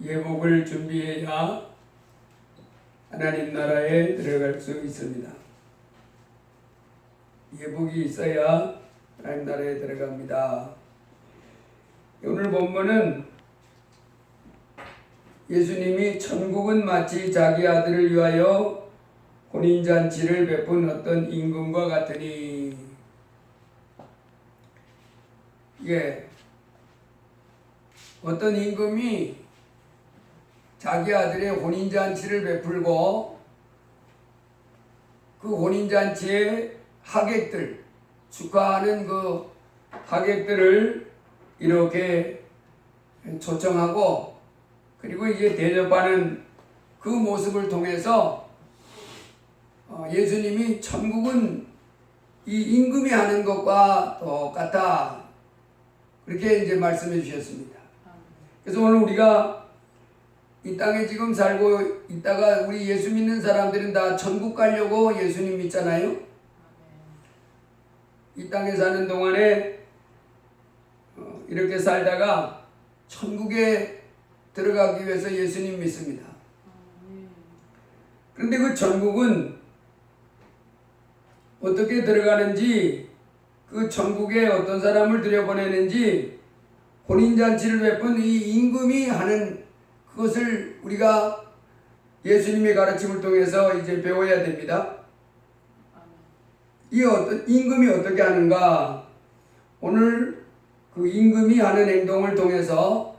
예복을 준비해야 하나님 나라에 들어갈 수 있습니다. 예복이 있어야 하나님 나라에 들어갑니다. 오늘 본문은 예수님이 천국은 마치 자기 아들을 위하여 혼인잔치를 베푼 어떤 임금과 같으니, 어떤 임금이 자기 아들의 혼인잔치를 베풀고 그 혼인잔치에 하객들, 축하하는 그 하객들을 이렇게 초청하고, 그리고 이제 대접하는 그 모습을 통해서 예수님이 천국은 이 임금이 하는 것과 똑같다, 그렇게 이제 말씀해 주셨습니다. 그래서 오늘 우리가 이 땅에 지금 살고 있다가 우리 예수 믿는 사람들은 다 천국 가려고 예수님 믿잖아요. 이 땅에 사는 동안에 이렇게 살다가 천국에 들어가기 위해서 예수님 믿습니다. 그런데 그 천국은 어떻게 들어가는지, 그 천국에 어떤 사람을 들여보내는지, 혼인잔치를 베푼 이 임금이 하는 그것을 우리가 예수님의 가르침을 통해서 이제 배워야 됩니다. 이 어떤 임금이 어떻게 하는가? 오늘 그 임금이 하는 행동을 통해서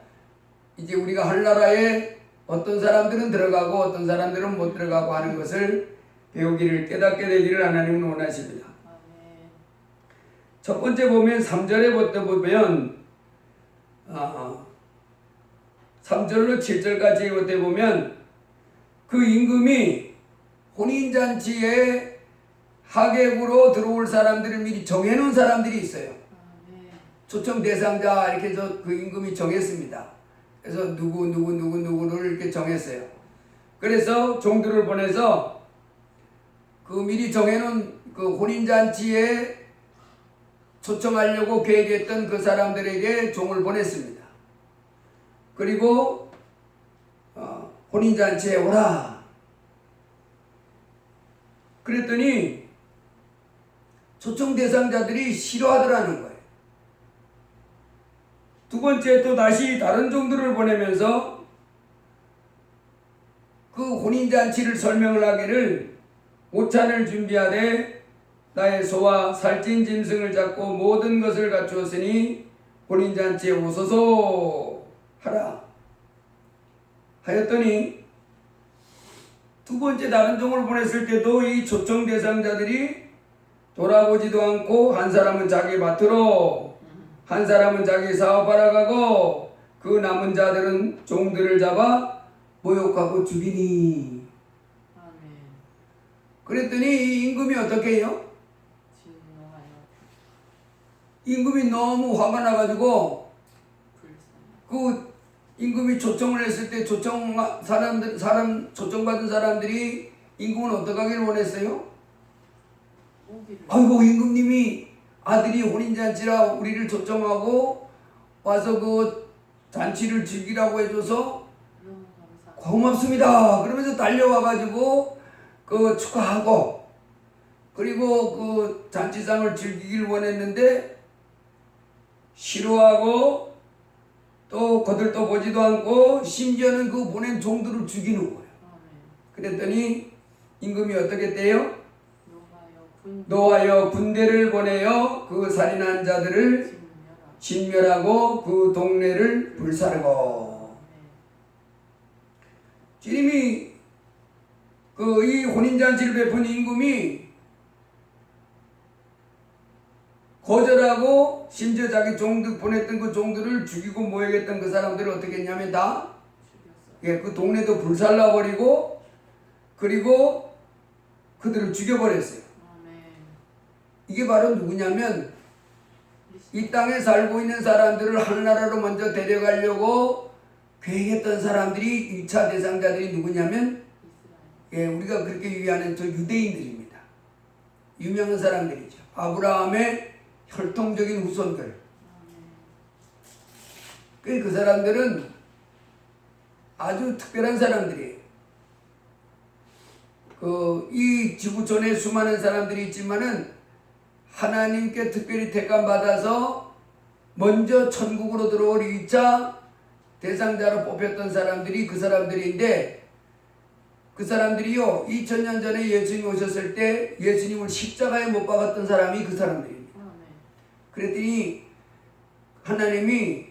이제 우리가 하늘나라에 어떤 사람들은 들어가고 어떤 사람들은 못 들어가고 하는 것을 배우기를, 깨닫게 되기를 하나님은 원하십니다. 첫 번째 보면 3절에부터 보면 3절로 7절까지 보면 그 임금이 혼인잔치에 하객으로 들어올 사람들을 미리 정해놓은 사람들이 있어요. 초청 대상자 이렇게 해서 그 임금이 정했습니다. 그래서 누구를 이렇게 정했어요. 그래서 종들을 보내서 그 미리 정해놓은 그 혼인잔치에 초청하려고 계획했던 그 사람들에게 종을 보냈습니다. 그리고 혼인잔치에 오라. 그랬더니 초청 대상자들이 싫어하더라는 거예요. 두 번째 또 다시 다른 종들을 보내면서 그 혼인잔치를 설명을 하기를, 오찬을 준비하되 나의 소와 살찐 짐승을 잡고 모든 것을 갖추었으니 혼인잔치에 오소서 하라 하였더니, 두 번째 다른 종을 보냈을 때도 이 초청 대상자들이 돌아보지도 않고, 한 사람은 자기 밭으로, 한 사람은 자기 사업하러 가고, 그 남은 자들은 종들을 잡아 모욕하고 죽이니. 그랬더니 이 임금이 어떻게 해요? 임금이 너무 화가 나가지고, 그 임금이 초청을 했을 때 초청받은 사람들이 임금은 어떻게 하기를 원했어요? 아이고, 임금님이 아들이 혼인잔치라 우리를 초청하고 와서 그 잔치를 즐기라고 해줘서 고맙습니다 그러면서 달려와가지고 그 축하하고, 그리고 그 잔치상을 즐기길 원했는데 싫어하고 또 거들떠 보지도 않고, 심지어는 그 보낸 종들을 죽이는 거예요. 그랬더니 임금이 어떻게 했대요? 노하여 군대를 보내어 그 살인한 자들을 진멸하고 그 동네를 불사르고. 주님이 이 혼인잔치를 베푼 임금이 거절하고, 심지어 자기 종들 보냈던 그 종들을 죽이고 모욕했던 그 사람들을 어떻게 했냐면 다 그 동네도 불살라버리고, 그리고 그들을 죽여버렸어요. 이게 바로 누구냐면, 이 땅에 살고 있는 사람들을 하늘나라로 먼저 데려가려고 계획했던 사람들이 1차 대상자들이 누구냐면, 우리가 그렇게 유의하는 저 유대인들입니다. 유명한 사람들이죠. 아브라함의 혈통적인 후손들. 그 사람들은 아주 특별한 사람들이에요. 이 지구촌에 수많은 사람들이 있지만은 하나님께 특별히 택감 받아서 먼저 천국으로 들어올 1차 대상자로 뽑혔던 사람들이 그 사람들인데, 그 사람들이요 2000년 전에 예수님이 오셨을 때 예수님을 십자가에 못 박았던 사람이 그 사람들입니다. 그랬더니 하나님이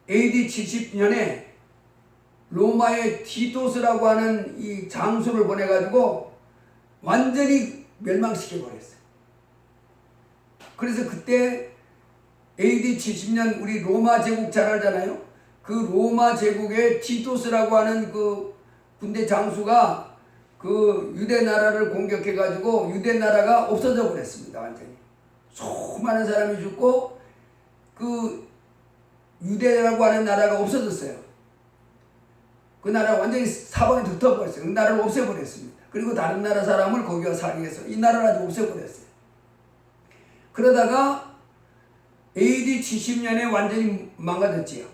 AD 70년에 로마의 티토스라고 하는 이 장수를 보내가지고 완전히 멸망시켜버렸어요. 그래서 그때 AD 70년 우리 로마 제국 잘 알잖아요. 그 로마 제국의 티토스라고 하는 그 군대 장수가 그 유대 나라를 공격해가지고 유대 나라가 없어져 버렸습니다. 완전히 수많은 사람이 죽고 그 유대라고 하는 나라가 없어졌어요. 그 나라 완전히 사방에 흩어버렸어요. 그 나라를 없애버렸습니다. 그리고 다른 나라 사람을 거기가 살게 해서 이 나라를 아주 없애버렸어요. 그러다가 AD 70년에 완전히 망가졌지요.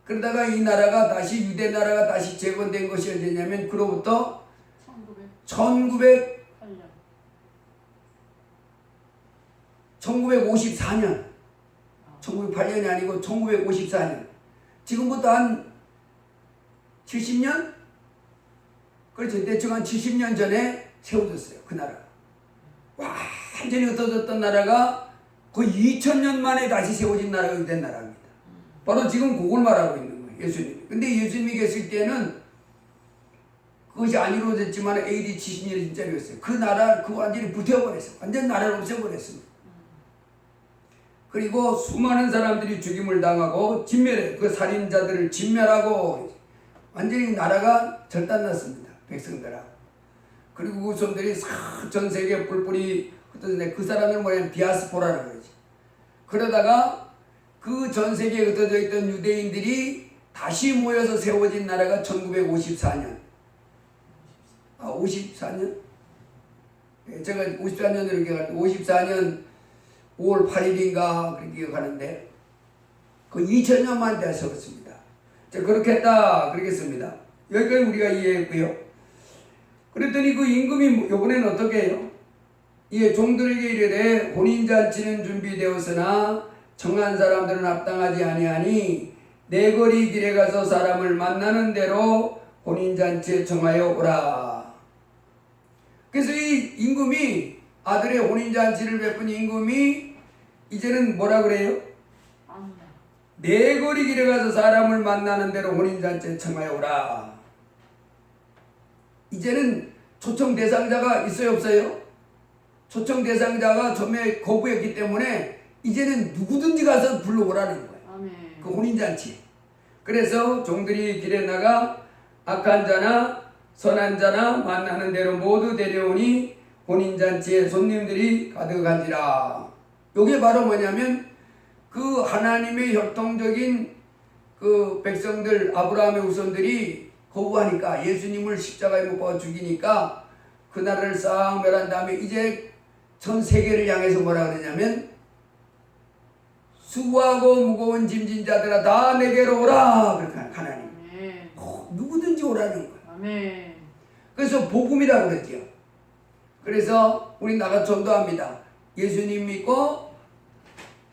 그러다가 이 나라가 다시 유대 나라가 다시 재건된 것이 언제냐면 그로부터 1954년 1908년이 아니고 1954년 지금부터 한 70년? 그렇죠. 대충 한 70년 전에 세워졌어요. 그 나라가. 완전히 흩어졌던 나라가 거의 2000년 만에 다시 세워진 나라가 유대 나라입니다. 바로 지금 그걸 말하고 있는 거예요. 예수님이. 근데 예수님이 계실 때는 그것이 안 이루어졌지만 AD 70년이 진짜였어요. 그 나라, 완전히 불태워버렸어요. 완전 나라를 없애버렸습니다. 그리고 수많은 사람들이 죽임을 당하고 그 살인자들을 진멸하고 완전히 나라가 절단났습니다. 백성들하고. 그리고 그 손들이 전 세계에 뿔뿔이 흩어졌는데 그 사람을 뭐냐면 디아스포라라고 그러지. 그러다가 그 전 세계에 흩어져 있던 유대인들이 다시 모여서 세워진 나라가 1954년. 54년? 제가 54년으로 기억하는데 54년 5월 8일인가 그렇게 기억하는데 그 2000년 만에 세웠습니다. 자, 그렇게 했다 그러겠습니다. 여기까지 우리가 이해했고요. 그랬더니 그 임금이 이번에는 어떻게 해요? 이에 종들에게 이르되 혼인잔치는 준비되었으나 정한 사람들은 합당하지 아니하니 내 거리 길에 가서 사람을 만나는 대로 혼인잔치에 청하여 오라. 그래서 이 임금이 아들의 혼인잔치를 베푼 임금이 이제는 뭐라 그래요? 내 거리 길에 가서 사람을 만나는 대로 혼인잔치에 청하여 오라. 이제는 초청 대상자가 있어요 없어요? 초청 대상자가 전에 거부했기 때문에 이제는 누구든지 가서 불러오라는 거예요. 아멘. 그 혼인잔치. 그래서 종들이 길에 나가 악한 자나 선한 자나 만나는 대로 모두 데려오니 혼인잔치에 손님들이 가득한지라. 이게 바로 뭐냐면 그 하나님의 혈통적인 그 백성들 아브라함의 후손들이 거부하니까 예수님을 십자가에 못 박아 죽이니까 그 나라를 싹 멸한 다음에 이제 전 세계를 향해서 뭐라 그러냐면 수고하고 무거운 짐진 자들아 다 내게로 오라. 그렇게 하나님. 누구든지 오라는 거예요. 아멘. 그래서 복음이라고 그랬죠. 그래서 우리 나가 전도합니다. 예수님 믿고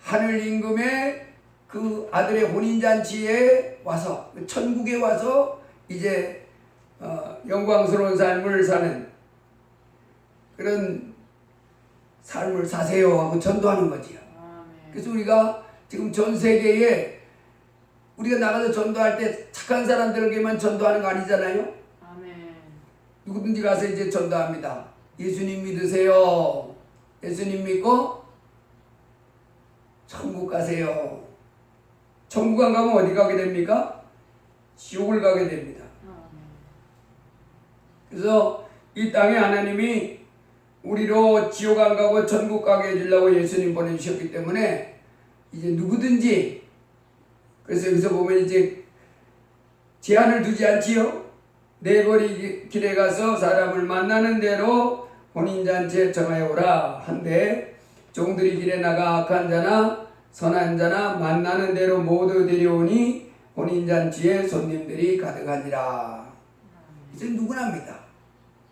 하늘 임금의 그 아들의 혼인잔치에 와서 천국에 와서 이제 영광스러운 삶을 사는 그런 삶을 사세요 하고 전도하는 거지요. 그래서 우리가 지금 전 세계에 우리가 나가서 전도할 때 착한 사람들에게만 전도하는 거 아니잖아요. 누구든지 가서 이제 전도합니다. 예수님 믿으세요. 예수님 믿고 천국 가세요. 천국 안 가면 어디 가게 됩니까? 지옥을 가게 됩니다. 그래서 이 땅에 하나님이 우리로 지옥 안 가고 천국 가게 해주려고 예수님 보내주셨기 때문에 이제 누구든지 그래서 여기서 보면 이제 제한을 두지 않지요. 내 거리 길에 가서 사람을 만나는 대로 혼인잔치에 청하여 오라 한데 종들이 길에 나가 악한 자나 선한 자나 만나는 대로 모두 데려오니 혼인잔치에 손님들이 가득하니라. 이제 누구나 합니다.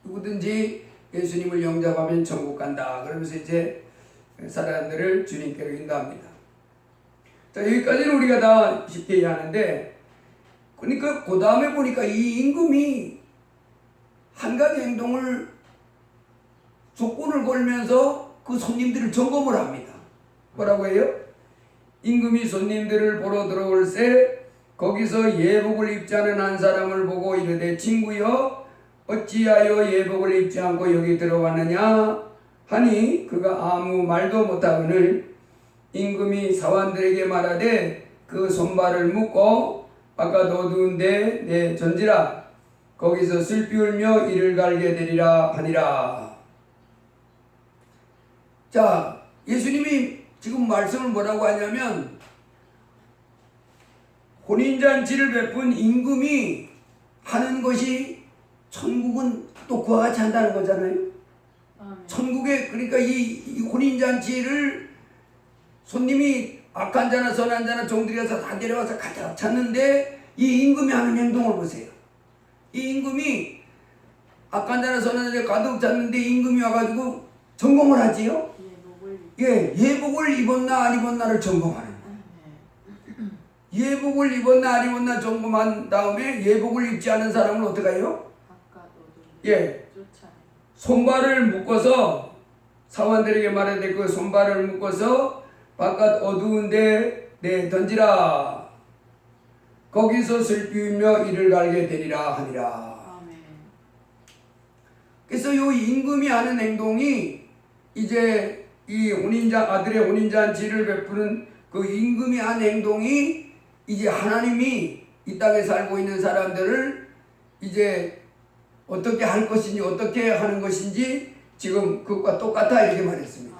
누구든지 예수님을 영접하면 천국 간다. 그러면서 이제 사람들을 주님께로 인도합니다. 자, 여기까지는 우리가 다 쉽게 이해하는데, 그러니까 그 다음에 보니까 이 임금이 한 가지 행동을 조건을 걸면서 그 손님들을 점검을 합니다. 뭐라고 해요? 임금이 손님들을 보러 들어올세 거기서 예복을 입지 않은 한 사람을 보고 이르되 친구여 어찌하여 예복을 입지 않고 여기 들어왔느냐 하니 그가 아무 말도 못하거늘 임금이 사환들에게 말하되 그 손발을 묶어 바깥 어두운 데 내던지라 거기서 슬피 울며 이를 갈게 되리라 하니라. 자, 예수님이 지금 말씀을 뭐라고 하냐면 혼인잔치를 베푼 임금이 하는 것이 천국은 또 그와 같이 한다는 거잖아요. 천국에 그러니까 이 혼인잔치를 손님이 악한 자나 선한 자나 종들이 와서 다 데려와서 가득 찼는데 이 임금이 하는 행동을 보세요. 이 임금이 악한 자나 선한 자나 가득 찼는데 임금이 와가지고 점검을 하지요. 예, 예복을 입었나 안 입었나를 점검하는 거예요. 예복을 입었나 안 입었나 점검한 다음에 예복을 입지 않은 사람은 어떻게 해요? 예, 손발을 묶어서 사원들에게 말하되 그 손발을 묶어서 바깥 어두운 데 내던지라 거기서 슬피 울며 이를 갈게 되리라 하니라. 그래서 이 임금이 하는 행동이 이제 이 아들의 혼인잔치를 베푸는 그 임금이 한 행동이 이제 하나님이 이 땅에 살고 있는 사람들을 이제 어떻게 할 것인지 어떻게 하는 것인지 지금 그것과 똑같아 이렇게 말했습니다.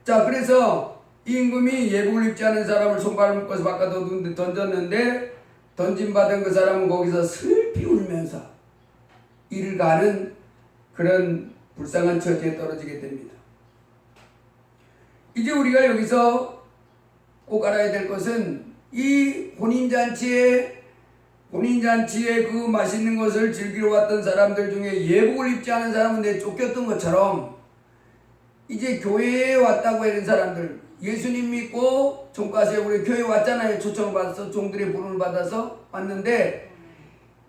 자, 그래서 이 임금이 예복을 입지 않은 사람을 손발을 묶어서 바깥 어두운 데 던졌는데 던짐받은 그 사람은 거기서 슬피 울면서 이를 가는 그런 불쌍한 처지에 떨어지게 됩니다. 이제 우리가 여기서 꼭 알아야 될 것은 이 혼인잔치에 그 맛있는 것을 즐기러 왔던 사람들 중에 예복을 입지 않은 사람은 쫓겼던 것처럼 이제 교회에 왔다고 하는 사람들, 예수님 믿고 종가세 우리 교회 왔잖아요. 초청을 받아서 종들의 부름을 받아서 왔는데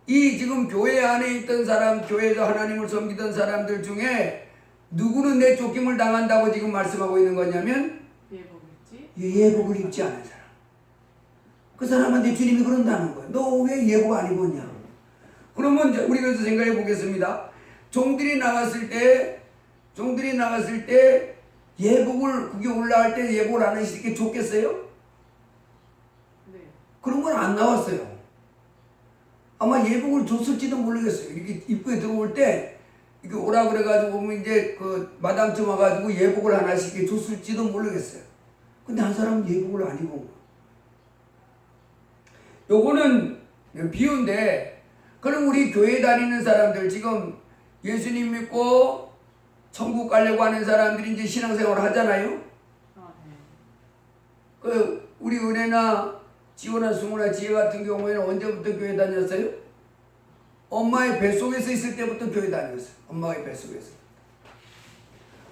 이 지금 교회 안에 있던 사람, 교회에서 하나님을 섬기던 사람들 중에 누구는 내 쫓김을 당한다고 지금 말씀하고 있는 거냐면 예복을 입지 않은 사람. 그 사람한테 주님이 그런다는 거예요. 너 왜 예복 안 입었냐? 그러면 우리가 그래서 생각해 보겠습니다. 종들이 나갔을 때 예복을 그게 올라갈 때 예복을 안 하시게 줬겠어요? 네. 그런 건 안 나왔어요. 아마 예복을 줬을지도 모르겠어요. 이렇게 입구에 들어올 때 이렇게 오라 그래가지고 보면 이제 그 마당쯤 와가지고 예복을 하나씩 줬을지도 모르겠어요. 근데 한 사람은 예복을 안 입은 거예요. 요거는 비유인데, 그럼 우리 교회 다니는 사람들 지금 예수님 믿고 천국 가려고 하는 사람들이 이제 신앙생활을 하잖아요. 그 우리 은혜나 지호나 승우나 지혜 같은 경우에는 언제부터 교회 다녔어요? 엄마의 뱃속에서 있을 때부터 교회 다녔어요. 엄마의 뱃속에서.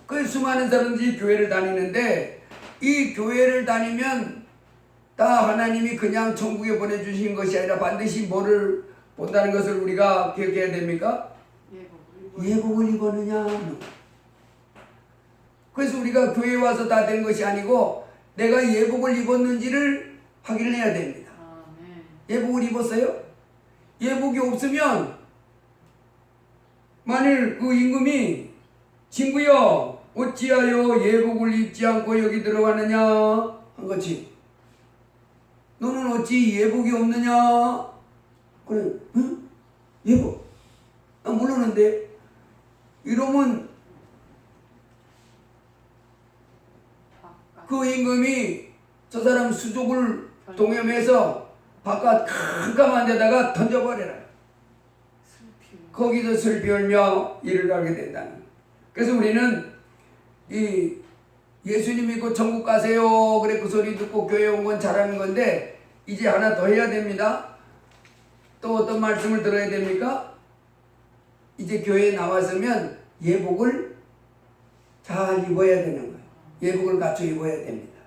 그 수많은 사람들이 교회를 다니는데 이 교회를 다니면 다 하나님이 그냥 천국에 보내주신 것이 아니라 반드시 뭐를 본다는 것을 우리가 기억해야 됩니까? 예복을 입었느냐. 그래서 우리가 교회에 와서 다 된 것이 아니고 내가 예복을 입었는지를 확인해야 됩니다. 예복을 입었어요? 예복이 없으면 만일 그 임금이 친구여 어찌하여 예복을 입지 않고 여기 들어가느냐 한 거지. 너는 어찌 예복이 없느냐? 그래, 응? 예복? 나 모르는데. 이러면 그 임금이 저 사람 수족을 동염해서 바깥 깜깜한 데다가 던져버려라. 거기서 슬피 울며 이를 가게 된다는. 그래서 우리는 이 예수님 믿고 천국 가세요 그래 그 소리 듣고 교회 온 건 잘하는 건데 이제 하나 더 해야 됩니다. 또 어떤 말씀을 들어야 됩니까? 이제 교회에 나왔으면 예복을 잘 입어야 되는 거예요. 예복을 갖춰 입어야 됩니다.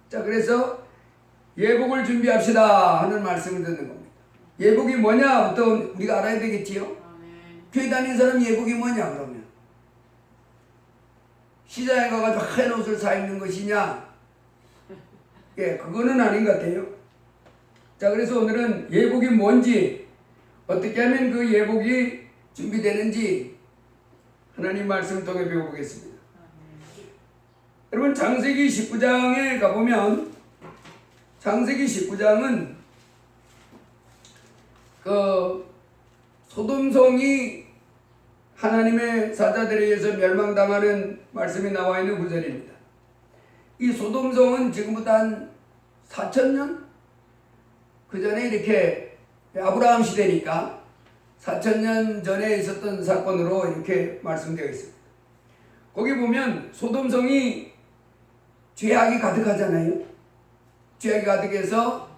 자, 그래서 예복을 준비합시다 하는 말씀을 듣는 겁니다. 예복이 뭐냐부터 우리가 알아야 되겠지요? 교회 다니는 사람 예복이 뭐냐 그러면? 시장에 가가지고 하얀 옷을 사 입는 것이냐? 예, 그거는 아닌 것 같아요. 자, 그래서 오늘은 예복이 뭔지, 어떻게 하면 그 예복이 준비되는지 하나님 말씀을 통해 배워보겠습니다. 여러분, 창세기 19장에 가보면, 창세기 19장은 그 소돔성이 하나님의 사자들에 의해서 멸망당하는 말씀이 나와 있는 구절입니다. 이 소돔성은 지금부터 한 4,000년? 그 전에 이렇게 아브라함 시대니까 4,000년 전에 있었던 사건으로 이렇게 말씀되어 있습니다. 거기 보면 소돔성이 죄악이 가득하잖아요. 죄악이 가득해서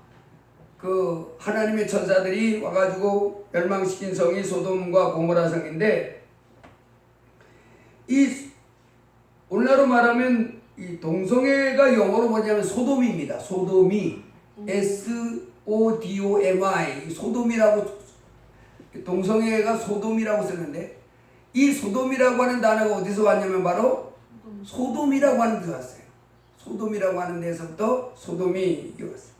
그 하나님의 천사들이 와가지고 멸망시킨 성이 소돔과 고모라 성인데, 이 오늘날로 말하면 이 동성애가 영어로 뭐냐면 소돔입니다. 소돔이 SODOMI 소돔이라고, 동성애가 소돔이라고 쓰는데, 이 소돔이라고 하는 단어가 어디서 왔냐면 바로 소돔이라고 하는 데서 왔어요. 소돔이라고 하는 데서부터 소돔이 왔어요.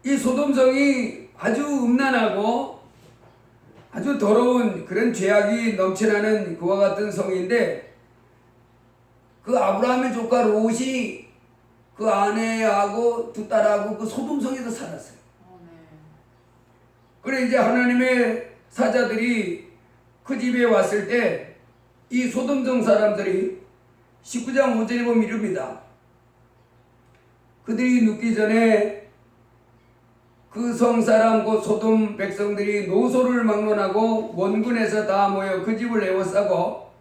이 소돔성이 아주 음란하고 아주 더러운 그런 죄악이 넘쳐나는 그와 같은 성인데, 그 아브라함의 조카 롯이 그 아내하고 두 딸하고 그 소돔성에서 살았어요. 그래 이제 하나님의 사자들이 그 집에 왔을 때 이 소돔성 사람들이 19장 5절에 보면 이릅니다. 그들이 눕기 전에 그 성사람 곧 소돔 백성들이 노소를 막론하고 원군에서 다 모여 그 집을 에워싸고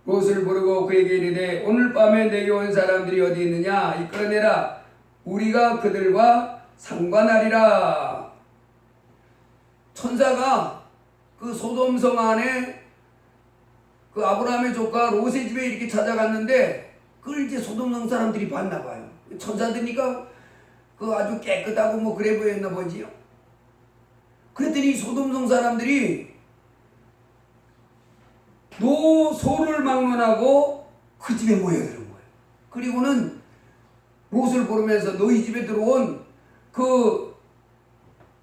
롯을 부르고 그에게 이르되 오늘 밤에 내게 온 사람들이 어디 있느냐 이끌어내라 우리가 그들과 상관하리라. 천사가 그 소돔성 안에 그 아브라함의 조카 롯의 집에 이렇게 찾아갔는데 그걸 이제 소돔성 사람들이 봤나 봐요. 천사들이니까 그 아주 깨끗하고 뭐 그래 보였나 보지요. 그랬더니 소돔성 사람들이 노소를 막론하고 그 집에 모여드는 거예요. 그리고는 롯을 부르면서 너희 집에 들어온 그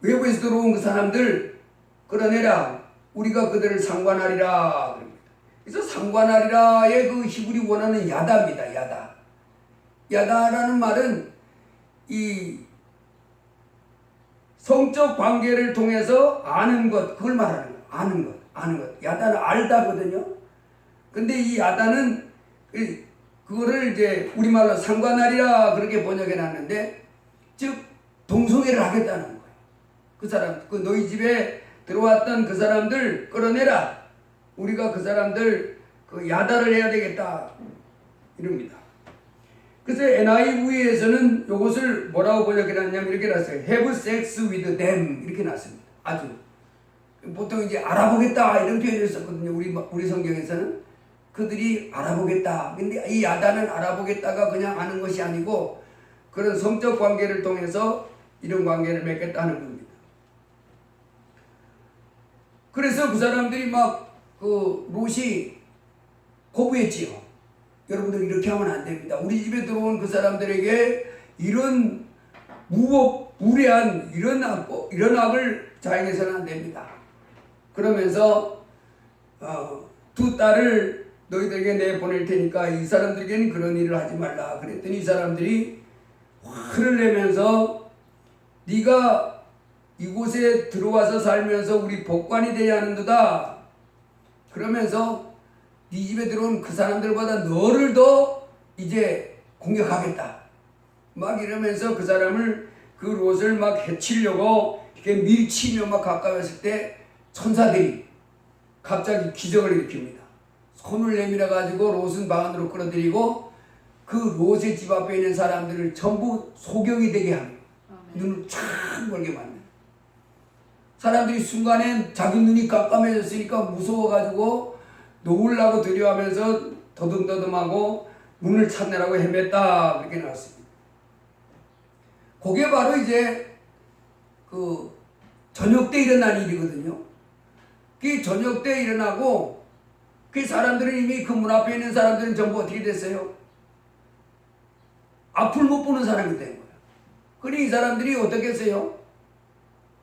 외부에서 들어온 그 사람들 끌어내라 우리가 그들을 상관하리라. 그래서 상관하리라의 그 히브리 원어는 야다입니다. 야다. 야다라는 말은 이 성적 관계를 통해서 아는 것, 그걸 말하는 거예요. 아는 것, 아는 것. 야다는 알다거든요. 근데 이 야다는 그거를 이제 우리말로 상관하리라 그렇게 번역해 놨는데, 즉 동성애를 하겠다는 거예요. 그 사람, 그 너희 집에 들어왔던 그 사람들 끌어내라. 우리가 그 사람들 그 야다를 해야 되겠다. 이럽니다. 그래서 NIV에서는 이것을 뭐라고 번역해놨냐면 이렇게 놨어요. Have sex with them 이렇게 놨습니다. 아주 보통 이제 알아보겠다 이런 표현을 썼거든요. 우리 성경에서는 그들이 알아보겠다. 근데 이 야다는 알아보겠다가 그냥 아는 것이 아니고 그런 성적 관계를 통해서 이런 관계를 맺겠다는 겁니다. 그래서 그 사람들이 막 그 롯이 거부했지요. 여러분들 이렇게 하면 안 됩니다. 우리 집에 들어온 그 사람들에게 이런 무례한 이런 악을 자행해서는 안 됩니다. 그러면서 두 딸을 너희들에게 내보낼 테니까 이 사람들에게는 그런 일을 하지 말라. 그랬더니 이 사람들이 화를 내면서 네가 이곳에 들어와서 살면서 우리 복관이 되지 않는도다. 그러면서 네 집에 들어온 그 사람들보다 너를 더 이제 공격하겠다. 막 이러면서 그 사람을 그 롯을 막 해치려고 이렇게 밀치며 막 가까웠을 때 천사들이 갑자기 기적을 일으킵니다. 손을 내밀어 가지고 롯은 방 안으로 끌어들이고 그 롯의 집 앞에 있는 사람들을 전부 소경이 되게 하는 거예요. 눈을 쫙 멀게 만드는. 사람들이 순간에 자기 눈이 깜깜해졌으니까 무서워가지고 놓으려고 두려워하면서 더듬더듬하고 문을 찾느라고 헤맸다 그렇게 나왔습니다. 그게 바로 이제 그 저녁 때 일어난 일이거든요. 그 저녁 때 일어나고 그 사람들은 이미 그 문 앞에 있는 사람들은 전부 어떻게 됐어요? 앞을 못 보는 사람이 된 거예요. 그러니 이 사람들이 어떻겠어요?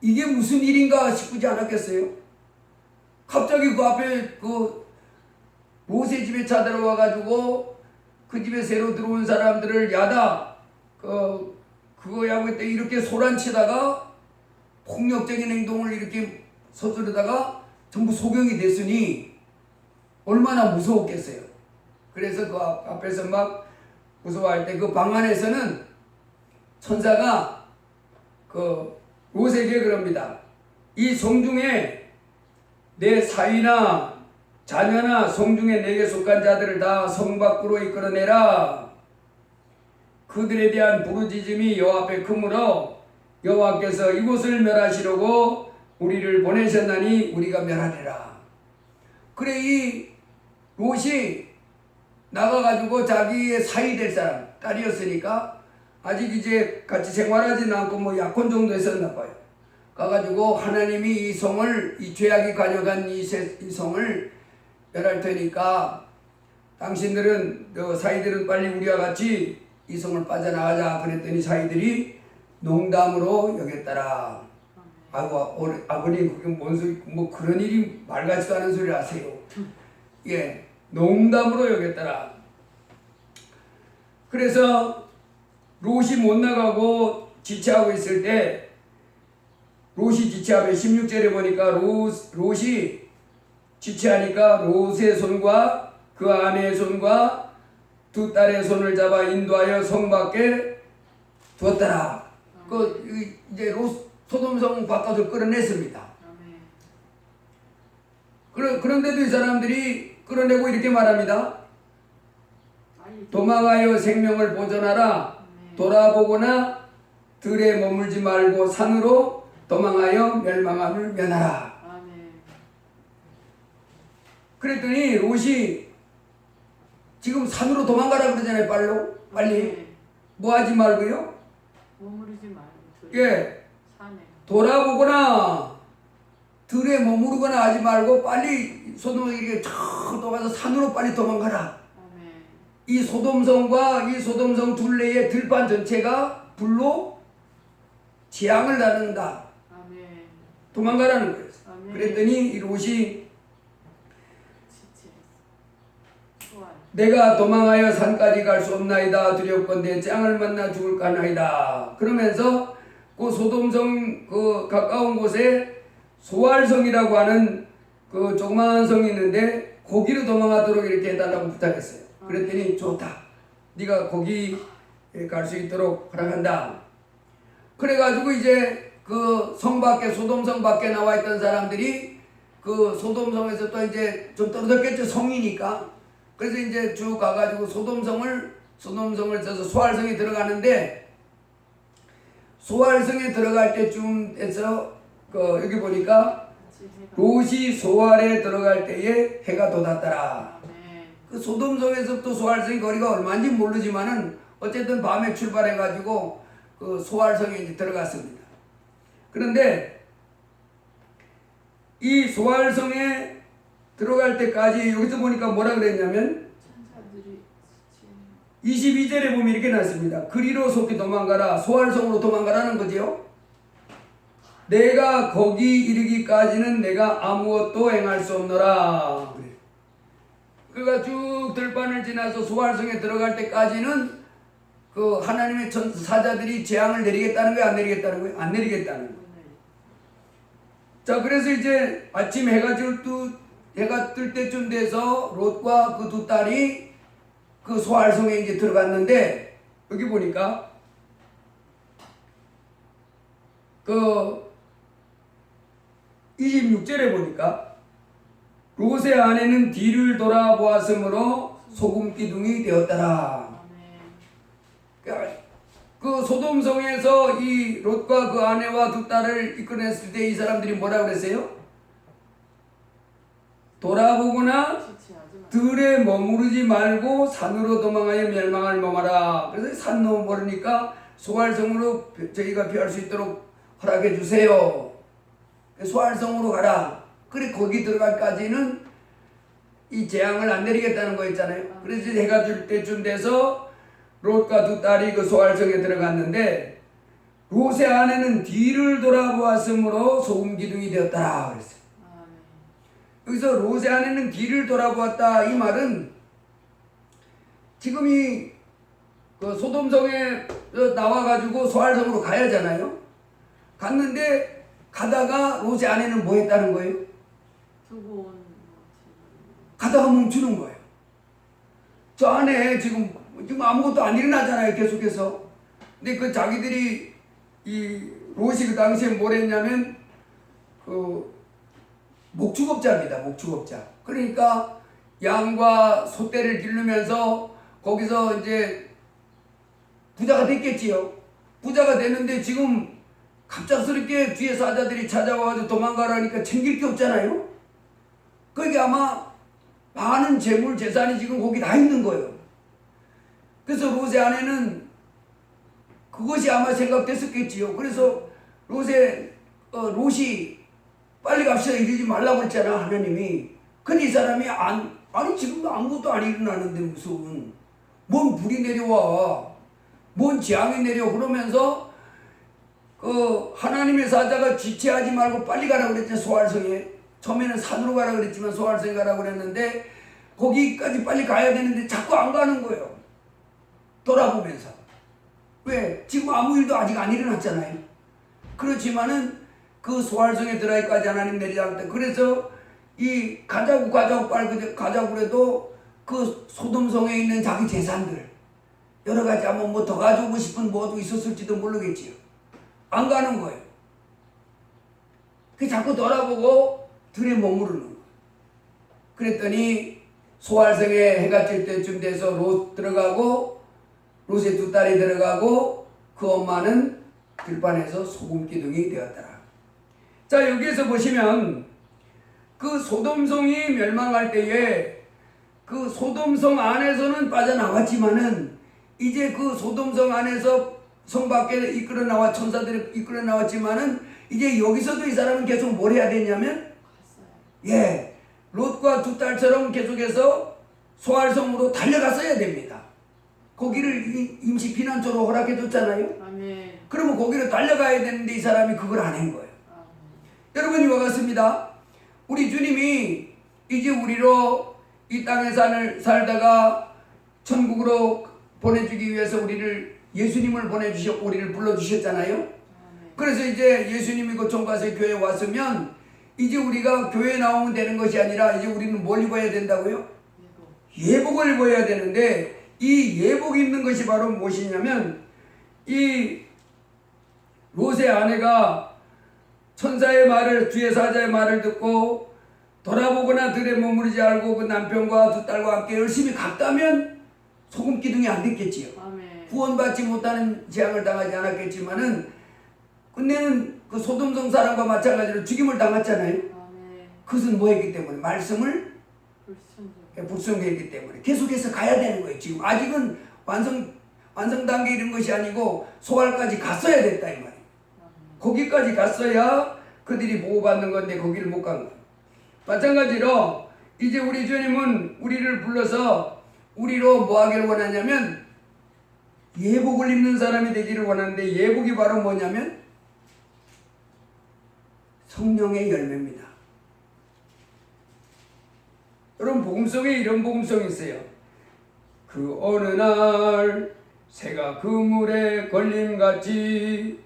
이게 무슨 일인가 싶지 않았겠어요? 갑자기 그 앞에 그 롯의 집에 찾아와가지고 그 집에 새로 들어온 사람들을 야다 그거야 그때 이렇게 소란치다가 폭력적인 행동을 이렇게 서두르다가 전부 소경이 됐으니 얼마나 무서웠겠어요. 그래서 그 앞에서 막 무서워할 때 그 방 안에서는 천사가 그 롯에게 그럽니다. 이 성중에 내 사위나 자녀나 성중에 내게 속한 자들을 다 성 밖으로 이끌어내라. 그들에 대한 부르짖음이 여호와 앞에 크므로 여호와께서 이곳을 멸하시려고 우리를 보내셨나니 우리가 멸하리라. 그래 이 롯이 나가가지고 자기의 사위 될 사람 딸이었으니까 아직 이제 같이 생활하지는 않고 뭐 약혼 정도 했었나 봐요. 가가지고 하나님이 이 성을 이 죄악이 관여한 이 성을 멸할 테니까 당신들은 사위들은 빨리 우리와 같이 이 성을 빠져나가자 그랬더니 사위들이 농담으로 여겼더라. 아이고 아버님 그게 뭔 소리 뭐 그런 일이 말 같지도 않은 소리 하세요. 예, 농담으로 여겼더라. 그래서 롯이 못 나가고 지체하고 있을 때 롯이 지체하면 16절에 보니까 롯이 지체하니까 롯의 손과 그 아내의 손과 두 딸의 손을 잡아 인도하여 성 밖에 두었더라. 그 이제 롯 소돔성 바깥으로 끌어냈습니다. 그런데도 이 사람들이 끌어내고 이렇게 말합니다. 도망하여 생명을 보존하라. 돌아보거나 들에 머물지 말고 산으로 도망하여 멸망함을 면하라. 그랬더니 롯이 지금 산으로 도망가라 그러잖아요. 빨리 뭐 하지 말고요. 머무르지 말고. 예. 산에. 돌아보거나 들에 머무르거나 하지 말고 빨리 소돔에 이렇게 쫙 가서 산으로 빨리 도망가라. 이 소돔성과 이 소돔성 둘레의 들판 전체가 불로 재앙을 나는다. 도망가라는 거예요. 그랬더니 이 롯이 내가 도망하여 산까지 갈 수 없나이다. 두렵건대 재앙을 만나 죽을까 하나이다. 그러면서 그 소돔성 그 가까운 곳에 소알성이라고 하는 그 조그마한 성이 있는데 거기로 도망하도록 이렇게 해달라고 부탁했어요. 그랬더니 좋다. 네가 거기 갈 수 있도록 허락한다. 그래가지고 이제 그 성 밖에 소돔성 밖에 나와 있던 사람들이 그 소돔성에서 또 이제 좀 떨어졌겠죠. 성이니까. 그래서 이제 쭉 가가지고 소돔성을 써서 소알성에 들어가는데 소알성에 들어갈 때쯤에서 그 여기 보니까 롯이 소알에 들어갈 때에 해가 돋았더라. 그 소돔성에서부터 소알성이 거리가 얼마인지 모르지만은 어쨌든 밤에 출발해가지고 그 소알성에 이제 들어갔습니다. 그런데 이 소알성에 들어갈 때까지 여기서 보니까 뭐라 그랬냐면 22절에 보면 이렇게 났습니다. 그리로 속히 도망가라. 소알성으로 도망가라는 거지요. 내가 거기 이르기까지는 내가 아무것도 행할 수 없노라. 그가 쭉 들판을 지나서 소알성에 들어갈 때까지는 그 하나님의 사자들이 재앙을 내리겠다는 거예요? 안 내리겠다는 거예요? 안 내리겠다는 거예요. 자, 그래서 이제 아침 해가 뜰 때쯤 돼서 롯과 그 두 딸이 그 소알성에 이제 들어갔는데 여기 보니까 그 26절에 보니까 롯의 아내는 뒤를 돌아보았으므로 소금 기둥이 되었더라. 소돔성에서 이 롯과 그 아내와 두 딸을 이끌어냈을 때 이 사람들이 뭐라 그랬어요? 돌아보거나 들에 머무르지 말고 산으로 도망하여 멸망을 범하라. 그래서 산 너무 멀으니까 소활성으로 저희가 피할 수 있도록 허락해 주세요. 소활성으로 가라. 그래 거기 들어갈까지는 이 재앙을 안 내리겠다는 거 있잖아요. 그래서 해가 줄 때쯤 돼서 롯과 두 딸이 그 소활성에 들어갔는데 롯의 아내는 뒤를 돌아보았으므로 소금 기둥이 되었더라 그랬어요. 여기서 롯의 아내는 뒤를 돌아보았다 이 말은 지금 이 그 소돔성에 나와가지고 소활성으로 가야 하잖아요. 갔는데 가다가 롯의 아내는 뭐 했다는 거예요? 가다가 멈추는 거예요. 저 안에 지금 아무것도 안 일어나잖아요. 계속해서. 근데 그 자기들이 이 롯이 그 당시에 뭘 했냐면 그 목축업자입니다. 목축업자. 그러니까 양과 소떼를 기르면서 거기서 이제 부자가 됐겠지요. 부자가 되는데 지금 갑작스럽게 뒤에 사자들이 찾아와서 도망가라니까 챙길 게 없잖아요. 그게 아마 많은 재물 재산이 지금 거기 다 있는 거예요. 그래서 롯의 아내는 그것이 아마 생각됐었겠지요. 그래서 롯이 빨리 갑시다 이러지 말라고 했잖아 하나님이. 근데 이 사람이 아니 지금도 아무것도 안 일어나는데 무슨 뭔 불이 내려와 뭔 재앙이 내려 그러면서 그 하나님의 사자가 지체하지 말고 빨리 가라고 그랬잖아요. 소활성에 처음에는 산으로 가라고 그랬지만 소활성에 가라고 그랬는데 거기까지 빨리 가야 되는데 자꾸 안 가는 거예요. 돌아보면서. 왜? 지금 아무 일도 아직 안 일어났잖아요. 그렇지만은 그 소활성에 들어가기까지 하나님 내리지 않다. 그래서 이 가자고 빨리 가자고 그래도 그 소돔성에 있는 자기 재산들 여러 가지 한번 뭐 더 가져오고 싶은 뭐도 있었을지도 모르겠지요. 안 가는 거예요. 그 자꾸 돌아보고 들에 머무르는 거예요. 그랬더니 소활성에 해가 질 때쯤 돼서 롯 들어가고 롯의 두 딸이 들어가고 그 엄마는 들판에서 소금 기둥이 되었더라. 자 여기에서 보시면 그 소돔성이 멸망할 때에 그 소돔성 안에서는 빠져나왔지만은 이제 그 소돔성 안에서 성 밖에 이끌어 나와 천사들이 이끌어 나왔지만은 이제 여기서도 이 사람은 계속 뭘 해야 되냐면 롯과 두 딸처럼 계속해서 소활성으로 달려갔어야 됩니다. 거기를 임시 피난처로 허락해 줬잖아요. 그러면 거기로 달려가야 되는데 이 사람이 그걸 안 한 거예요. 여러분 이와 같습니다. 우리 주님이 이제 우리로 이 땅에 살다가 천국으로 보내주기 위해서 예수님을 보내주셔 우리를 불러주셨잖아요. 그래서 이제 예수님이 고총 가서 교회에 왔으면 이제 우리가 교회에 나오면 되는 것이 아니라 이제 우리는 뭘 입어야 된다고요? 예복을 입어야 되는데 이 예복 입는 것이 바로 무엇이냐면 이 롯의 아내가 천사의 말을 뒤에 사자의 말을 듣고 돌아보거나 들에 머무르지 않고 그 남편과 두 딸과 함께 열심히 갔다면 소금 기둥이 안 됐겠지요. 구원받지 못하는 재앙을 당하지 않았겠지만은 근데는 그 소돔성 사람과 마찬가지로 죽임을 당했잖아요. 그것은 뭐였기 때문에 말씀을 불순종했기 때문에 계속해서 가야 되는 거예요. 지금 아직은 완성 단계에 이른 것이 아니고 소활까지 갔어야 됐다 이 말이에요. 거기까지 갔어야 그들이 보호받는 건데 거기를 못 간 거예요. 마찬가지로 이제 우리 주님은 우리를 불러서 우리로 뭐 하기를 원하냐면 예복을 입는 사람이 되기를 원하는데 예복이 바로 뭐냐면 성령의 열매입니다. 여러분 복음 속에 이런 복음성이 있어요. 그 어느 날 새가 그물에 걸림같이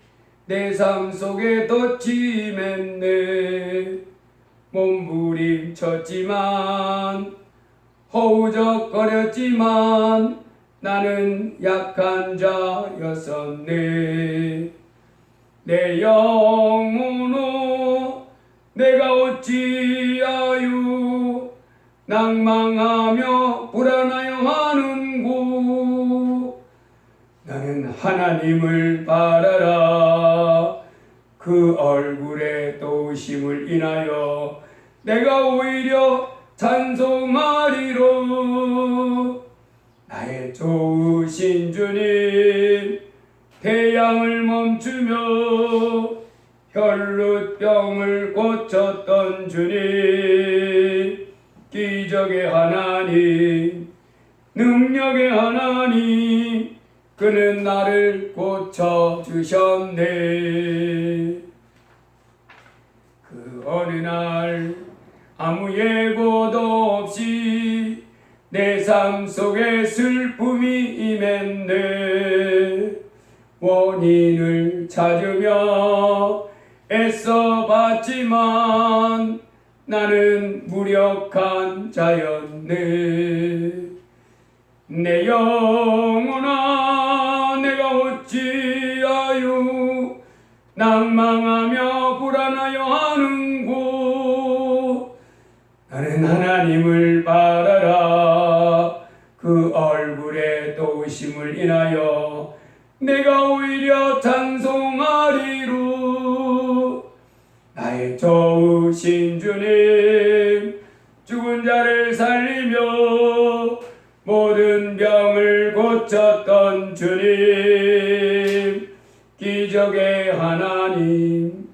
내 삶 속에 덫이 맺네. 몸부림쳤지만 허우적거렸지만 나는 약한 자였었네. 내 영혼아 내가 어찌하여 낭망하며 불안하여 하는고. 나는 하나님을 바라라. 그 얼굴의 도우심을 인하여 내가 오히려 찬송하리로. 나의 좋으신 주님, 태양을 멈추며 혈루병을 고쳤던 주님, 기적의 하나님, 능력의 하나님, 그는 나를 고쳐주셨네. 그 어느 날 아무 예고도 없이 내 삶 속에 슬픔이 임했네. 원인을 찾으며 애써 봤지만 나는 무력한 자였네. 내 영혼아, 내가 어찌하여 낭망하며 불안하여 하는고. 나는 하나님을 바라라. 그 얼굴의 도우심을 인하여 내가 오히려 찬송하리로. 나의 좋으신 주님, 죽은 자를 살리며 모든 병을 고쳤던 주님, 기적의 하나님,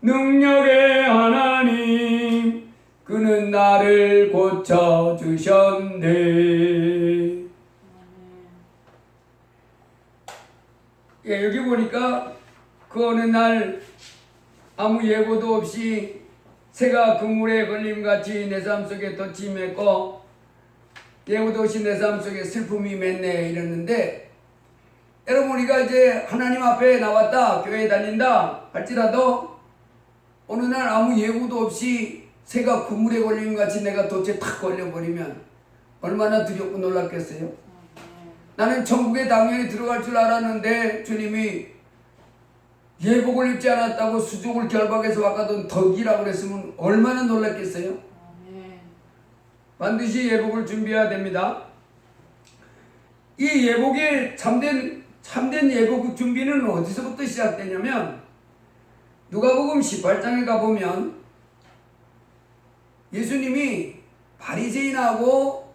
능력의 하나님, 그는 나를 고쳐주셨네. 예, 여기 보니까 그 어느 날 아무 예고도 없이 새가 그물에 걸림같이 내 삶 속에 덫이 맺고 예고도 없이 내 삶 속에 슬픔이 맺네 이랬는데, 여러분 우리가 이제 하나님 앞에 나왔다, 교회 다닌다 할지라도 어느 날 아무 예고도 없이 새가 그물에 걸림같이 내가 덫에 탁 걸려버리면 얼마나 두렵고 놀랐겠어요? 나는 천국에 당연히 들어갈 줄 알았는데 주님이 예복을 입지 않았다고 수족을 결박해서 바꿔둔 덕이라고 그랬으면 얼마나 놀랐겠어요? 반드시 예복을 준비해야 됩니다. 이 예복의 참된 예복 준비는 어디서부터 시작되냐면, 누가복음 18장에 가보면 예수님이 바리새인하고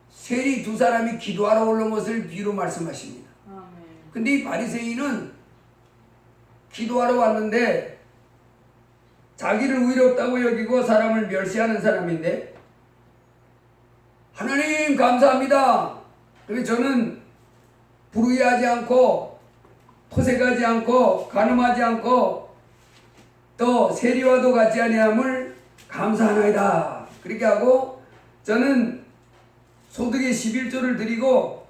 세리 두 사람이 기도하러 올라온 것을 뒤로 말씀하십니다. 근데 이 바리새인은 기도하러 왔는데 자기를 의롭다고 여기고 사람을 멸시하는 사람인데, 하나님 감사합니다. 그래서 저는 불의하지 않고 토색하지 않고 간음하지 않고 또 세리와도 같지 아니함을 감사하나이다. 그렇게 하고 저는 소득의 11조를 드리고